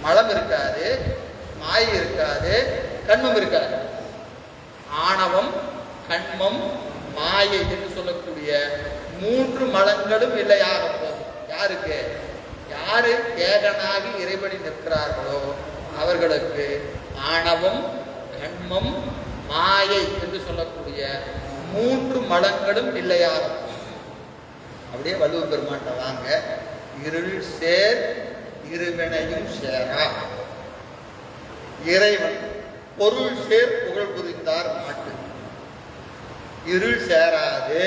மலம் இருக்காது, மாயை இருக்காது, கண்மம் இருக்காது. ஆணவம், கண்மம், மாயை என்று சொல்லக்கூடிய 3 மலங்களும் இல்லையாக போகும். யாருக்கு? யாரு ஏகனாகி இறைவடி நிற்கிறார்களோ அவர்களுக்கு ஆணவம், கண்மம், மாயை என்று சொல்லக்கூடிய 3 மலங்களும் இல்லையாக போகும். அப்படியே வள்ளுவர் பெருமான்ட்ட வாங்க. இருள் சேர் இருவினையும் சேரா. இறைவன் பொருள் சேர் புகழ் புரிந்தார் மாட்டு. இருள் சேராது,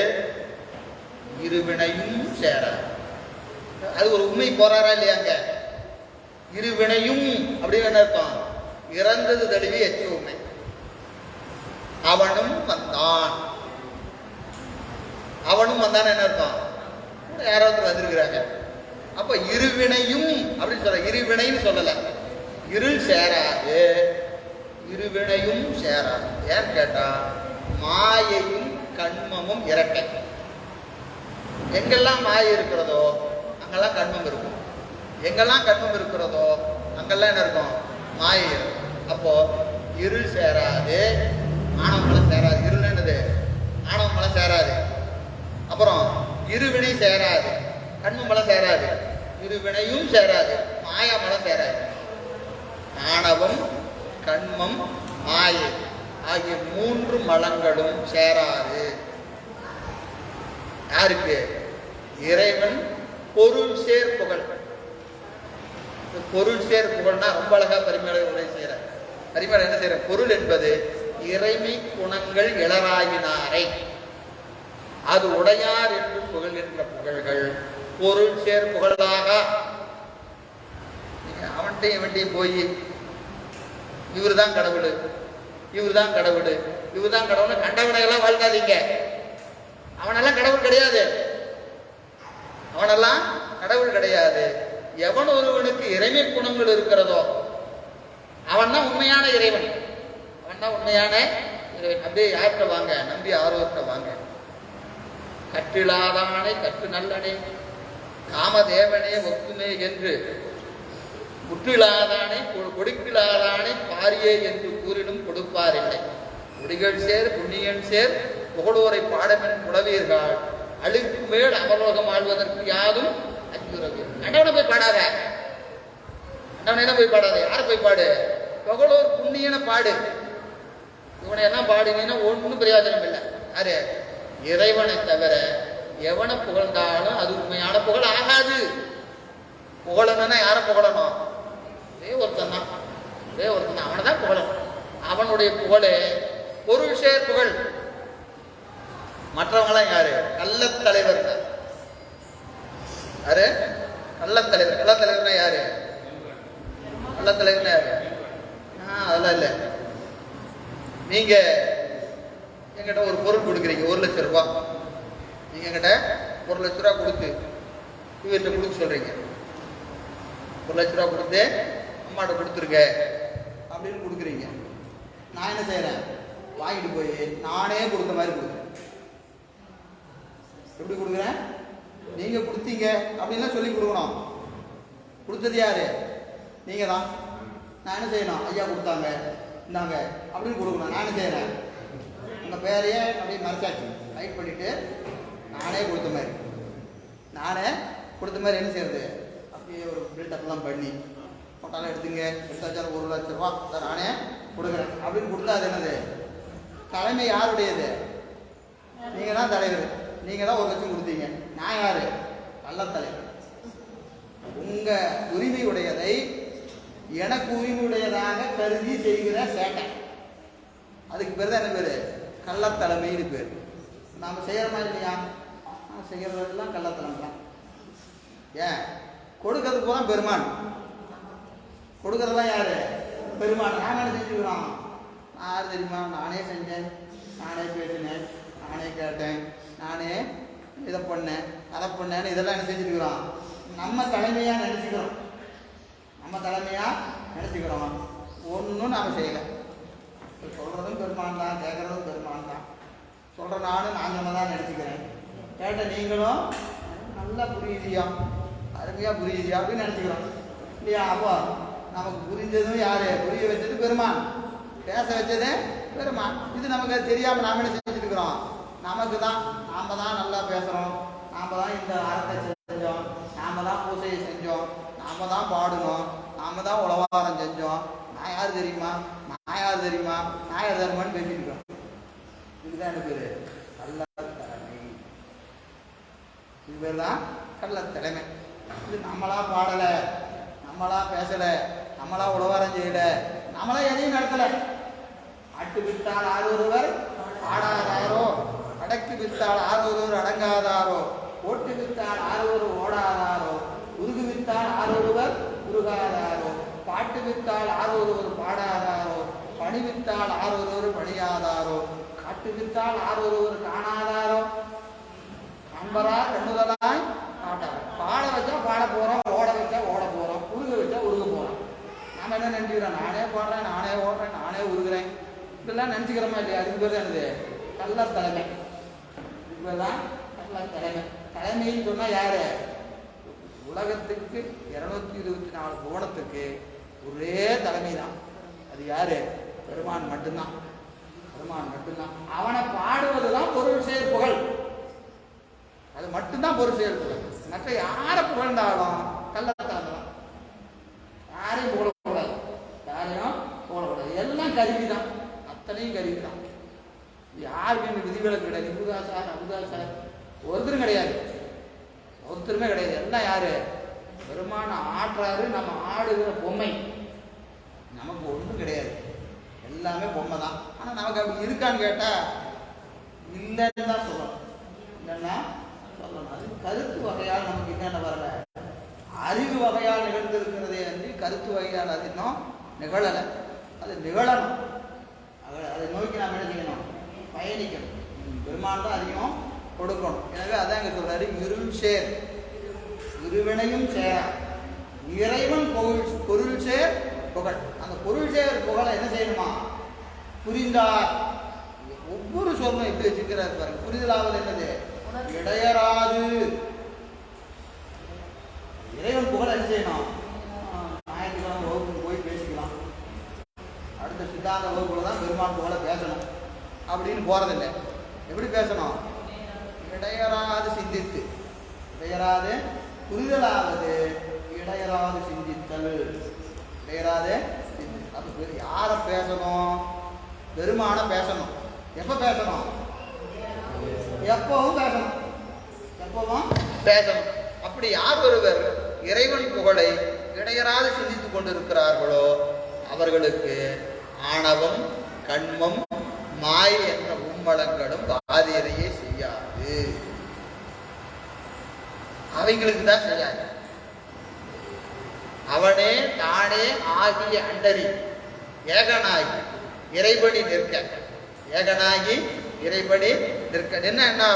இருவினையும் சேராது. அது ஒரு உண்மை போறாரா இல்லையாங்க? இருவினையும் அப்படின்னு என்ன அர்த்தம்? இறந்தது தழுவி எச்ச உண்மை. அவனும் வந்தான். அவனும் வந்தான் என்ன அர்த்தம்? யாராவது வந்திருக்கிறாங்க. அப்ப இருவினையும் அப்படின்னு சொல்ல, இருவினைன்னு சொல்லல. இருள் சேராது, இருவினையும் சேராது. ஏன்னு கேட்டா மாயையும் கண்மமும் இரட்டை. எங்கெல்லாம் மாயை இருக்கிறதோ அங்கெல்லாம் கண்மம் இருக்கும். எங்கெல்லாம் கண்மம் இருக்கிறதோ அங்கெல்லாம் என்ன இருக்கும்? மாயை இருக்கும். அப்போ இருள் சேராது, ஆணவ மலம் சேராது. இருள் என்னது? ஆணவ மலம் சேராது. அப்புறம் இருவினை சேராது, கண்ம மலம் சேராது, இருவினையும் சேராது, மாயா மலம் சேராது. ஆணவம், கண்மம், மாயை ஆகிய 3 மலங்களும் சேராது. யாருக்கு? இறைவன் பொருள் சேர் புகழ். பொருள் சேர் புகழ்னா ரொம்ப அழகா பரிமேலை உரை செய்யற. பரிமேலை என்ன செய்யற? பொருள் என்பது இறைமை குணங்கள் இளராயினாரை அது உடையார் என்று புகழ்கின்ற புகழ்கள் பொருள் சேர் புகழாக. அவன்கிட்டையும் இவன்ட்டையும் போய் இவர் தான் கடவுள், இவர் தான் கடவுள், இவர் தான் கடவுள் கண்டவனையெல்லாம் வாழ்க்காதீங்க. அவனெல்லாம் கடவுள் கிடையாது. அவனெல்லாம் கடவுள் கிடையாது. எவன் ஒருவனுக்கு இறைமை குணங்கள் இருக்கிறதோ அவன் தான் உண்மையான இறைவன். அவன் தான் உண்மையான இறைவன். அப்படியே யார்கிட்ட வாங்க? நம்பி ஆர்வத்தை வாங்க. கற்றிலாதானே கற்று நல்லனே காமதேவனே ஒக்குமே என்று முற்றிலாதானே கொடுக்கிலாதானே பாரியே என்று கூறினும் கொடுப்பார் இல்லை. குடிகள் சேர் புண்ணியன் சேர் புகழோரை பாடமென் புலவீர்கள் அழுக்கு மேல் அமலோகம் ஆழ்வதற்கு யாரும் அஞ்சுறது. கண்டவனை போய் பாடாத, கண்டவனை போய் பாடாத. யாரை போய் பாடு? புகழோர் புண்ணியனை பாடு. இவனை எல்லாம் பாடுனீங்கன்னா ஒன்றும் பிரயோஜனம் இல்லை. யாரு? இறைவனை தவிர எவனை புகழ்ந்தாலும் அது உண்மையான புகழ் ஆகாது. புகழணும்னா யாரை புகழணும்? ஒரே ஒருத்தன் தான், ஒரே ஒருத்தன் தான். அவனை தான் புகழணும். அவனுடைய புகழே பொருள் சேர் புகழ். மற்றவங்களாம் யாரு? கள்ளத்தலைவர். யாரு? கள்ளத்தலைவர். கள்ளத்தலைவர்னா யாரு? கள்ளத்தலைவர்னா யாரு? அதெல்லாம் இல்லை. நீங்க என்கிட்ட ஒரு பொருள் கொடுக்குறீங்க, 1 லட்சம் ரூபாய். நீங்க என்கிட்ட 1 லட்ச ரூபா கொடுத்து இவர்கிட்ட கொடுக்க சொல்றீங்க. 1 லட்ச ரூபா கொடுத்து அம்மாட்ட கொடுத்துருங்க அப்படின்னு கொடுக்குறீங்க. நான் என்ன செய்யறேன்? வாங்கிட்டு போய் நானே கொடுத்த மாதிரி கொடுக்குறேன். எப்படி கொடுக்குறேன்? நீங்க கொடுத்தீங்க அப்படின்லாம் சொல்லி கொடுக்கணும். கொடுத்தது யாரு? நீங்க தான். நான் என்ன செய்யணும்? ஐயா கொடுத்தாங்க இந்தாங்க அப்படின்னு கொடுக்கணும். நான் என்ன செய்யறேன்? உங்கள் பேரையே அப்படியே மறைச்சாச்சு, ரைட் பண்ணிவிட்டு நானே கொடுத்த மாதிரி என்ன செய்யறது, அப்படியே ஒரு பில்டப்லாம் பண்ணி போட்டாலும் எடுத்துங்க, எடுத்தாச்சாலும் 1 லட்ச ரூபா தான் நானே கொடுக்குறேன் அப்படின்னு கொடுத்தா அது என்னது, தலைமை யாருடையது, நீங்கள் தான் தலைவர், நீங்கள் தான் 1 லட்சம் கொடுத்தீங்க, நான் யார், கள்ளத்தலைவர். உங்கள் உரிமையுடையதை எனக்கு உரிமையுடையதாக கருதி செய்கிற சேட்டை, அதுக்கு பேர் தான் என்ன பேர், கள்ளத்தலைமைன்னு பேர். நாம் செய்கிறோமா இல்லையா, செய்கிறதெல்லாம் கள்ளத்தலைமை தான். ஏன் கொடுக்கறது பூரா பெருமான், கொடுக்கறதெல்லாம் யாரு, பெருமான். நாம என்ன செஞ்சுக்கிறோம், நான் யார் தெரியுமா, நானே செஞ்சேன், நானே பேசினேன், நானே கேட்டேன், நானே இதை பண்ணேன் அதை பண்ணேன்னு இதெல்லாம் என்ன செஞ்சுருக்கிறோம், நம்ம தலைமையாக நினச்சிக்கிறோம், ஒன்றும் நாம் செய்யலை. சொல்கிறதும் பெருமான் தான், கேட்குறதும் பெருமான் தான். சொல்கிற நான் சொன்னதான் நினச்சிக்கிறேன், கேட்ட நீங்களும் நல்லா புரியுதியா, அருமையாக புரியுதியா அப்படின்னு நினச்சிக்கிறோம் இல்லையா. அப்போ நமக்கு புரிஞ்சதும் யார், புரிய வச்சது பெருமான், பேச வச்சதே பெருமான். இது நமக்கு தெரியாமல் நாம் என்ன செஞ்சுருக்கிறோம், நமக்கு தான், நாம் தான் நல்லா பேசுகிறோம், நாம் தான் இந்த அறத்தை செஞ்சோம், நாம் தான் பூஜையை செஞ்சோம், நாம் தான் பாடணும், நாம் தான் உலவாரம் செஞ்சோம், நான் யார் தெரியுமா, நான் யார் தருமான்னு பேசியிருக்கோம். இதுதான் என்ன பேர், கள்ளத்தலைமை. இது பேர் தான் கள்ளத்தலைமை. இது நம்மளா பாடலை, நம்மளா பேசலை, நம்மளா உலவாரம் செய்யலை, நம்மளா எதையும் நடத்தலை. அட்டு விட்டால் ஆரொருவர் ஆடாதாரோ, அடக்கி வித்தால் ஆரொருவர் அடங்காதாரோ, ஓட்டு வித்தால் ஆரொரு ஓடாதாரோ, உருகு வித்தால் ஆரொருவர் உருகாதாரோ, பாட்டு வித்தால் ஆரொருவர் பாடாதாரோ, பணி வித்தால் ஆரொருவர் பணியாதாரோ, காட்டு வித்தால் ஆரொருவர் காணாதாரோ, காண்பரா கண்ணுதலாய் காட்டார். பாட வச்சா பாட போகிறோம், ஓட வச்சா ஓட போகிறோம், உருக வச்சா உருக போகிறோம். நாம் என்ன நினைச்சுக்கிறோம், நானே பாடுறேன், நானே ஓடுறேன், நானே உருகுறேன், இப்படிலாம் நினச்சிக்கிறோமா இல்லையா. அதுக்கு பேர் தான் என்னது, கள்ளத்தலைமை. இதுக்கு பேர் தான் கள்ளத்தலைமை. தலைமைன்னு சொன்னால் யார், உலகத்துக்கு 224 புவனத்துக்கு ஒரே தலைமை தான். அது யார், பெருமான் மட்டும்தான். அவனை பாடுவது தான் பொருள் செயல் புகழ், அது மட்டும்தான் பொருள் செயல் புகழ். மற்ற யாரை புகழ்ந்தாலும் கள்ளத்தலைமை தான். யாரையும் புகழக்கூடாது, எல்லாம் கருவி தான், அத்தனையும் கருவி தான். யாருக்கும் விதிவிலக்கு கிடையாது. இபுதாசார் அபுதாசார் ஒருத்தரும் கிடையாது, எல்லாம் யாரு, பெருமான ஆற்றாரு. நம்ம ஆடுகிற பொம்மை, நமக்கு ஒன்றும் கிடையாது, எல்லாமே பொம்மை தான். ஆனால் நமக்கு அப்படி இருக்கான்னு கேட்டால் இல்லைன்னு தான் சொல்லணும். அது கருத்து வகையால் நமக்கு என்னென்ன வரல, அறிவு வகையால் நிகழ்ந்திருக்கிறதே அன்றி கருத்து வகையால் அது இன்னும் நிகழலை. அது நிகழணும், அதை நோக்கி நாம் என்ன செய்யணும், பயணிக்கணும். பெருமான் தான் அதிகம் கொடுக்கணும். எனவே அதான் இங்கே சொல்றாரு, இருள் சேர் இருவினையும் சேரா இறைவன் பொருள் சேர் புகழ். அந்த பொருள் சேர் புகழை என்ன செய்யணுமா, புரிந்தார். ஒவ்வொரு சொல்லும் எப்படி வச்சுக்கிறார் பாருங்க. புரிதலாவது என்னது, இடையராது. இறைவன் புகழ் என்ன செய்யணும், ஞாயிற்றுக்கிழமை வகுப்புக்கு போய் பேசிக்கலாம், அடுத்த சித்தாந்த வகுப்புல தான் பெருமாள் புகழை பேசணும் அப்படின்னு போறதில்லை. எப்படி பேசணும், இடையராது சிந்தித்து, இடையராது புரிதலாவது, இடையராது சிந்தித்தல், இடையராது சிந்தித்தல். அப்போ யாரை பேசணும், பெருமான பேசணும். எப்போ பேசணும், எப்பவும் பேசணும். அப்படி யார் ஒருவர் இறைவன் புகழை இடையராது சிந்தித்துக் கொண்டிருக்கிறார்களோ அவர்களுக்கு ஆணவம், கண்மம், மாய் என்ற மும்மலங்களும் பாதியதையே செய்யாது. அவைங்களுக்கு தான் செய்யாது. அவனே தானே ஆகிய அண்டறி ஏகனாகி இறைபடி நிற்க, ஏகனாகி இறைபடி நிற்க. என்ன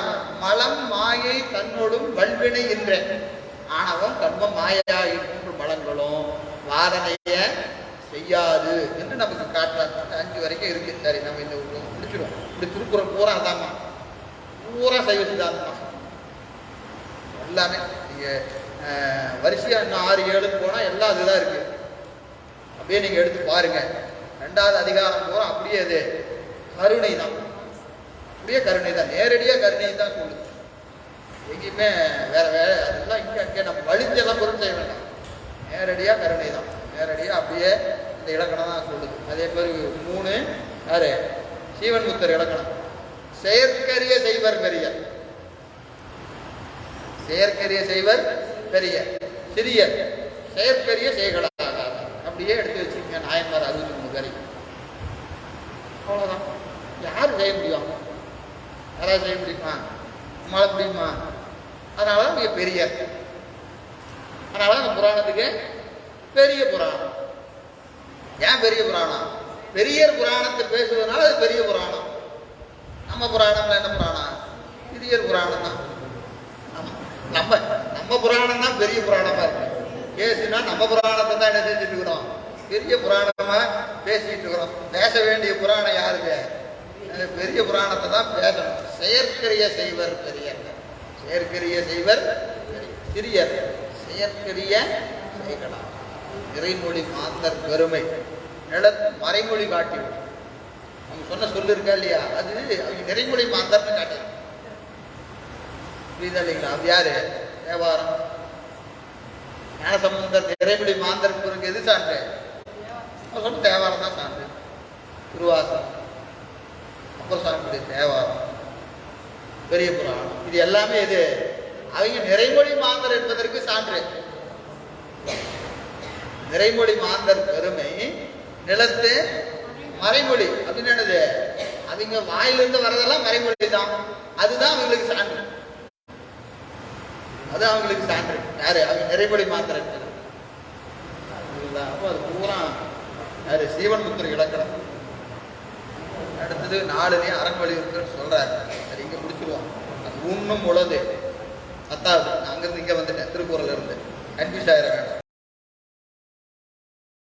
மலம் மாயை தன்னோடும் வல்வினை என்ற ஆணவம், கர்மம், மாயாகி 3 மலங்களும் வாதனைய செய்யாது என்று நமக்கு காட்டுறாங்க. 5 வரைக்கும் இருக்கு. சரி, நம்ம இந்த முடிச்சிடுவோம். இப்படி திருக்குறள் பூரா அதாம்மா, பூரா சைவ சித்தாந்தம் எல்லாமே. நீங்கள் வரிசையாக இன்னும் 6, 7 போனால் எல்லாம் அதுதான் இருக்கு. அப்படியே நீங்கள் எடுத்து பாருங்க. 2வது அதிகாரம் பூரா அப்படியே அது கருணை தான். அப்படியே கருணை தான், நேரடியாக கருணை தான் சொல்லுது. எங்கேயுமே வேற வேலை அதெல்லாம் அங்கே நம்ம வலிஞ்செல்லாம் பொருள் செய்ய வேண்டாம். நேரடியாக கருணை தான், நேரடியாக அப்படியே இந்த இலக்கணம் தான் சொல்லுது. அதே மாதிரி 3 யாரு சீவன் புத்தர் இலக்கணம். செயற்கரிய செய்வர் பெரிய, செயற்கரிய செய்வர் பெரிய, சிறியர் செயற்கரிய செய்களாக அப்படியே எடுத்து வச்சுக்கங்க. நாயன்மார் 63 பேரை அவ்வளோதான். யார் செய்ய முடியும்? யாராவது செய்ய முடியுமா? நம்மளால முடியுமா? அதனால தான் மிக பெரிய, அதனால அந்த புராணத்துக்கு பெரிய புராணம். ஏன் பெரிய புராணம்? பெரியர் புராணத்தை பேசுவதனால அது பெரிய புராணம். நம்ம புராணம்ல என்ன புராணம்? சிறியர் புராணம் தான். நம்ம நம்ம புராணம் தான் பெரிய புராணமா இருக்கு. பேசினா நம்ம புராணத்தை தான் என்ன செஞ்சுட்டு இருக்கிறோம்? பெரிய புராணமா பேசிட்டு இருக்கிறோம். பேச வேண்டிய புராணம் யாருக்கு? பெரிய புராணத்தை தான் பேசணும். செயற்கரிய செய்வர் பெரியர், செயற்கரிய செய்வர் சிறியர், செயற்கரிய செய்களா. நிறைமொழி மாந்தர் பெருமை நிலத்து மறைமொழி காட்டி அவங்க சொன்ன சொல்லு இருக்கா இல்லையா, அது அவங்க நிறைமொழி மாந்தர்னு காட்டு. புரியுதா இல்லைங்களா? அது யாரு? தேவாரம். ஞானசம்பந்தர் நிறைமொழி மாந்தருக்கு எது சான்று? சொன்ன தேவாரம் தான் சான்று. திருவாசகம், அப்புறம் சான்று தேவாரம், பெரிய புராணம், இது எல்லாமே எது? அவங்க நிறைமொழி மாந்தர் என்பதற்கு சான்று. நிறைமொழி மாந்தர் பெருமை நிலத்து மறைமொழி அப்படின்னு என்னது? அவங்க வாயிலிருந்து வர்றதெல்லாம் மறைமொழி தான். அதுதான் அவங்களுக்கு சான்று, அது அவங்களுக்கு சான்று. யாரு? அவங்க நிறைமொழி மாந்தர் என்பது. அப்போ அது பூரா யாரு? சீவன் புத்தர் இலக்கணம். அடுத்தது 4 அறன்வழி இருக்குன்னு சொல்றாரு. சரி, இங்க முடிச்சிருவோம். அது இன்னும் உளது 10வது. அங்கிருந்து இங்க வந்துட்டேன், திருக்குறள் இருந்து கன்ஃபியூஸ் ஆயிட வேண்டாம்.